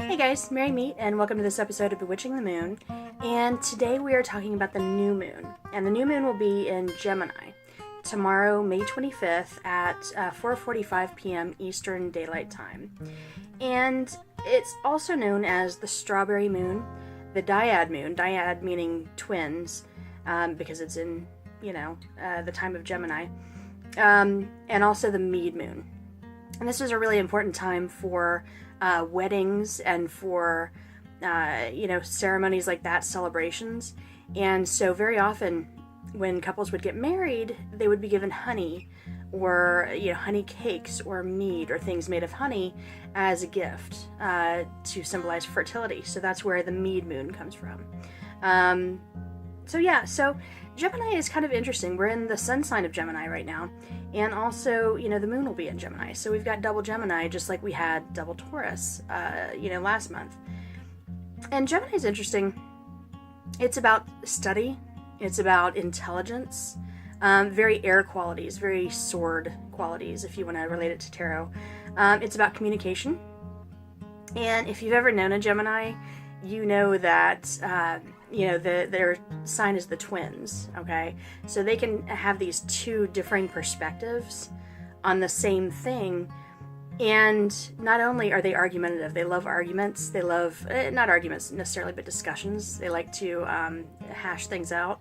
Hey guys, Mary Meet, and welcome to this episode of Bewitching the Moon. And today we are talking about the new moon. And the new moon will be in Gemini tomorrow, May 25th at 4:45 p.m. Eastern Daylight Time. And it's also known as the strawberry moon, the dyad moon, dyad meaning twins, because it's in, the time of Gemini, and also the mead moon. And this is a really important time for weddings and for, ceremonies like that, celebrations. And so very often when couples would get married, they would be given honey or, honey cakes or mead or things made of honey as a gift to symbolize fertility. So that's where the mead moon comes from. So Gemini is kind of interesting. We're in the sun sign of Gemini right now. And also, the moon will be in Gemini. So we've got double Gemini, just like we had double Taurus, last month. And Gemini is interesting. It's about study. It's about intelligence. Very air qualities, very sword qualities, if you want to relate it to tarot. It's about communication. And if you've ever known a Gemini, you know that, their sign is the twins, okay? So they can have these two differing perspectives on the same thing. And not only are they argumentative, they love arguments. They love, not arguments necessarily, but discussions. They like to hash things out.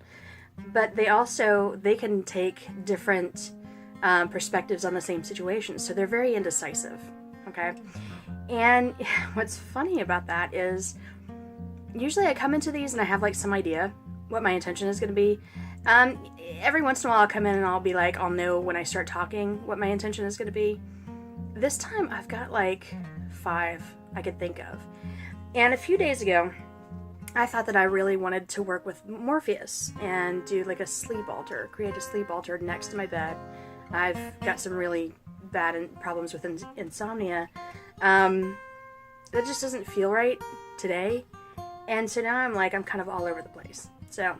But they can take different perspectives on the same situation. So they're very indecisive, okay? And what's funny about that is, usually I come into these and I have like some idea what my intention is going to be. Every once in a while I'll come in and I'll be like, I'll know when I start talking what my intention is going to be. This time I've got like 5 I could think of. And a few days ago, I thought that I really wanted to work with Morpheus and do like a sleep altar, create a sleep altar next to my bed. I've got some really bad problems with insomnia. That just doesn't feel right today. And so now I'm kind of all over the place. So,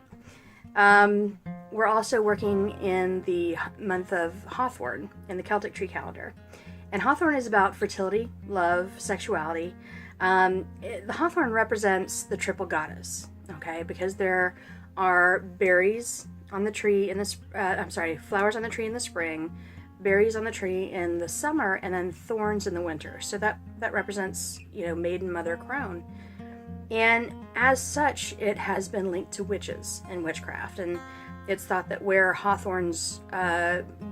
we're also working in the month of Hawthorn in the Celtic tree calendar. And Hawthorn is about fertility, love, sexuality. The Hawthorn represents the triple goddess, okay? Because there are berries on the tree flowers on the tree in the spring, berries on the tree in the summer, and then thorns in the winter. So that represents, maiden, mother, crone. And as such, it has been linked to witches and witchcraft. And it's thought that where hawthorns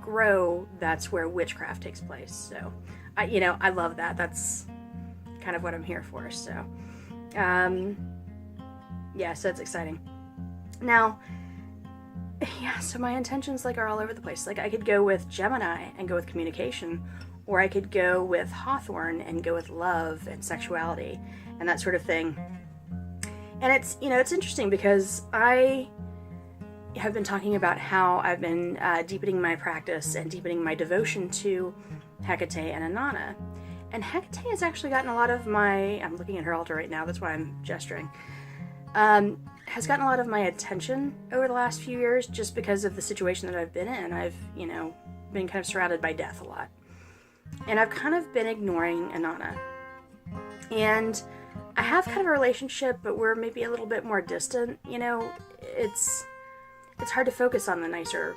grow, that's where witchcraft takes place. So, I love that. That's kind of what I'm here for. So, so it's exciting. Now, so my intentions are all over the place. I could go with Gemini and go with communication, or I could go with Hawthorn and go with love and sexuality and that sort of thing. And it's, it's interesting because I have been talking about how I've been deepening my practice and deepening my devotion to Hecate and Inanna. And Hecate has actually gotten a lot of I'm looking at her altar right now, that's why I'm gesturing, has gotten a lot of my attention over the last few years just because of the situation that I've been in. I've, been kind of surrounded by death a lot. And I've kind of been ignoring Inanna. And I have kind of a relationship, but we're maybe a little bit more distant. It's hard to focus on the nicer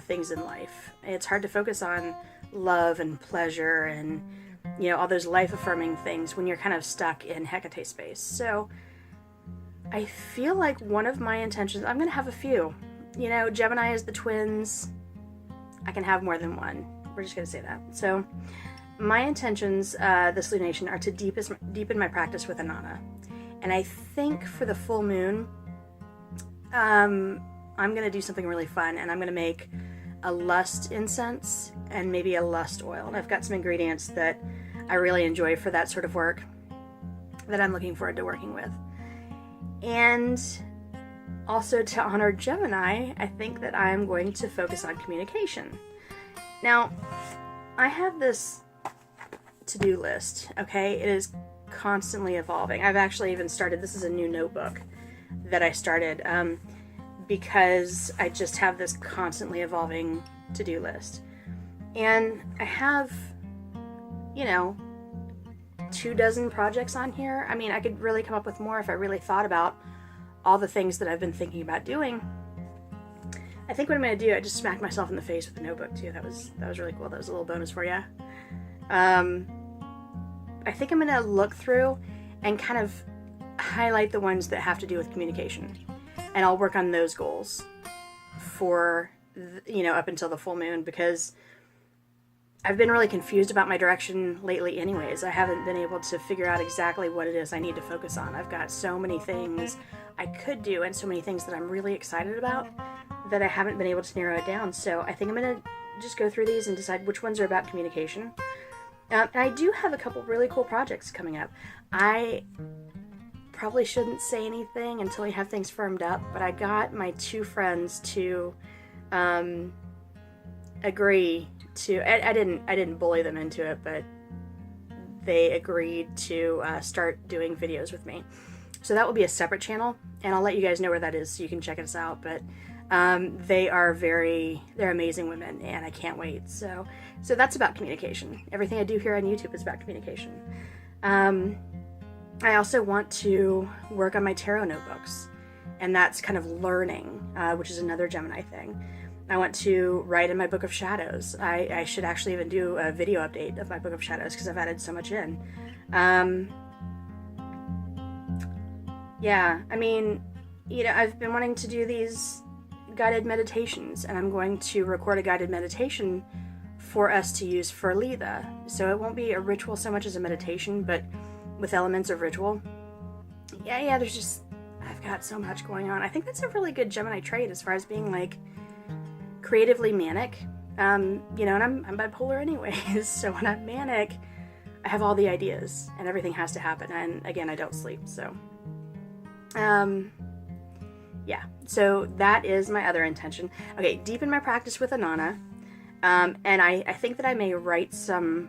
things in life. It's hard to focus on love and pleasure and, all those life-affirming things when you're kind of stuck in Hecate space. So I feel like one of my intentions, I'm going to have a few. Gemini is the twins. I can have more than one. We're just going to say that. So my intentions this lunation are to deepen my practice with Inanna. And I think for the full moon, I'm going to do something really fun, and I'm going to make a lust incense and maybe a lust oil. And I've got some ingredients that I really enjoy for that sort of work that I'm looking forward to working with. And also to honor Gemini, I think that I'm going to focus on communication. Now, I have this to-do list, okay? It is constantly evolving. I've actually even started, this is a new notebook that I started because I just have this constantly evolving to-do list. And I have, 24 projects on here. I mean, I could really come up with more if I really thought about all the things that I've been thinking about doing. I think what I'm going to do, I just smacked myself in the face with a notebook too. That was really cool. That was a little bonus for you. I think I'm going to look through and kind of highlight the ones that have to do with communication. And I'll work on those goals for, up until the full moon, because I've been really confused about my direction lately anyways. I haven't been able to figure out exactly what it is I need to focus on. I've got so many things I could do and so many things that I'm really excited about that I haven't been able to narrow it down. So I think I'm going to just go through these and decide which ones are about communication. And I do have a couple really cool projects coming up. I probably shouldn't say anything until we have things firmed up, but I got my 2 friends to agree to, I didn't bully them into it, but they agreed to start doing videos with me. So that will be a separate channel, and I'll let you guys know where that is so you can check us out. But they're amazing women, and I can't wait. So that's about communication. Everything I do here on YouTube is about communication. I also want to work on my tarot notebooks, and that's kind of learning, which is another Gemini thing. I want to write in my Book of Shadows. I should actually even do a video update of my Book of Shadows because I've added so much in. Yeah, I mean, I've been wanting to do these guided meditations, and I'm going to record a guided meditation for us to use for Letha. So it won't be a ritual so much as a meditation, but with elements of ritual. Yeah, I've got so much going on. I think that's a really good Gemini trait as far as being like creatively manic. And I'm bipolar anyways, so when I'm manic, I have all the ideas and everything has to happen. And again, I don't sleep, so. Yeah, so that is my other intention. Okay, deepen my practice with Inanna. And I think that I may write some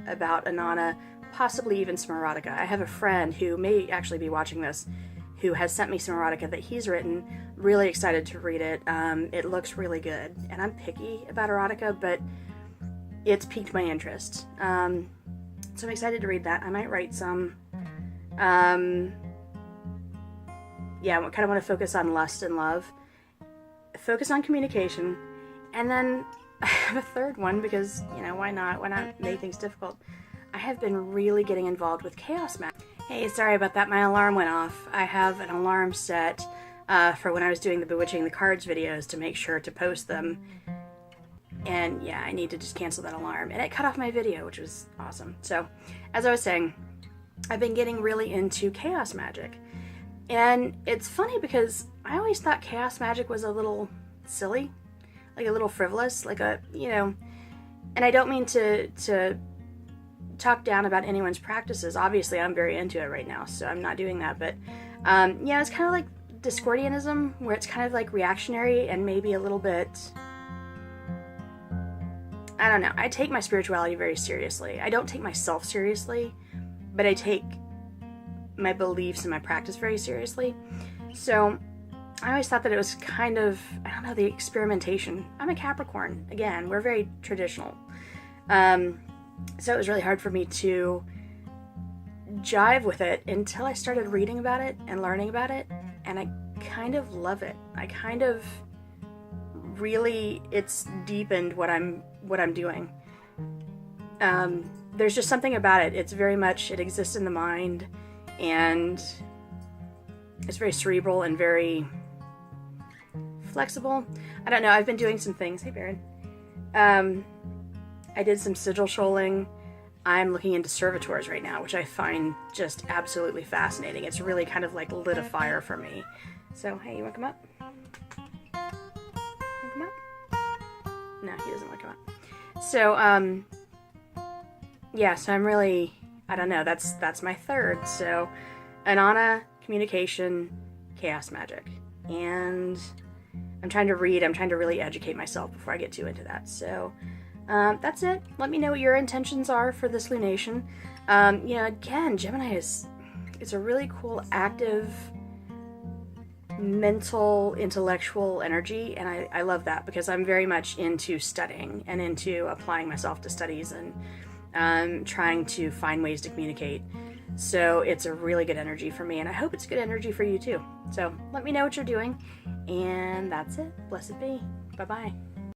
about Inanna, possibly even some erotica. I have a friend who may actually be watching this who has sent me some erotica that he's written. Really excited to read it. It looks really good. And I'm picky about erotica, but it's piqued my interest. So I'm excited to read that. I might write some. Yeah, I kind of want to focus on lust and love. Focus on communication. And then I have a third one because, why not? Why not make things difficult? I have been really getting involved with chaos magic. Hey, sorry about that. My alarm went off. I have an alarm set for when I was doing the Bewitching the Cards videos to make sure to post them. And yeah, I need to just cancel that alarm. And it cut off my video, which was awesome. So, as I was saying, I've been getting really into chaos magic. And it's funny because I always thought chaos magic was a little silly, like a little frivolous, like and I don't mean to talk down about anyone's practices. Obviously, I'm very into it right now, so I'm not doing that. But yeah, it's kind of like Discordianism, where it's kind of like reactionary and maybe a little bit, I don't know. I take my spirituality very seriously. I don't take myself seriously, but I take my beliefs and my practice very seriously. So I always thought that it was kind of, the experimentation. I'm a Capricorn. Again, we're very traditional. So it was really hard for me to jive with it until I started reading about it and learning about it, and I kind of love it. I kind of really, it's deepened what I'm doing. There's just something about it. It's very much, it exists in the mind, and it's very cerebral and very flexible. I don't know, I've been doing some things. Hey, Baron. I did some sigil shoaling. I'm looking into servitors right now, which I find just absolutely fascinating. It's really kind of like lit a fire for me. So, hey, you want to come up? You want to come up? No, he doesn't want to come up. So, yeah, so I'm really, I don't know, that's my third. So, Inanna, communication, chaos magic. And I'm trying to read, I'm trying to really educate myself before I get too into that. So, that's it. Let me know what your intentions are for this lunation. Again, Gemini is a really cool, active, mental, intellectual energy, and I love that because I'm very much into studying and into applying myself to studies and trying to find ways to communicate. So it's a really good energy for me, and I hope it's good energy for you too. So let me know what you're doing, and that's it. Blessed be. Bye-bye.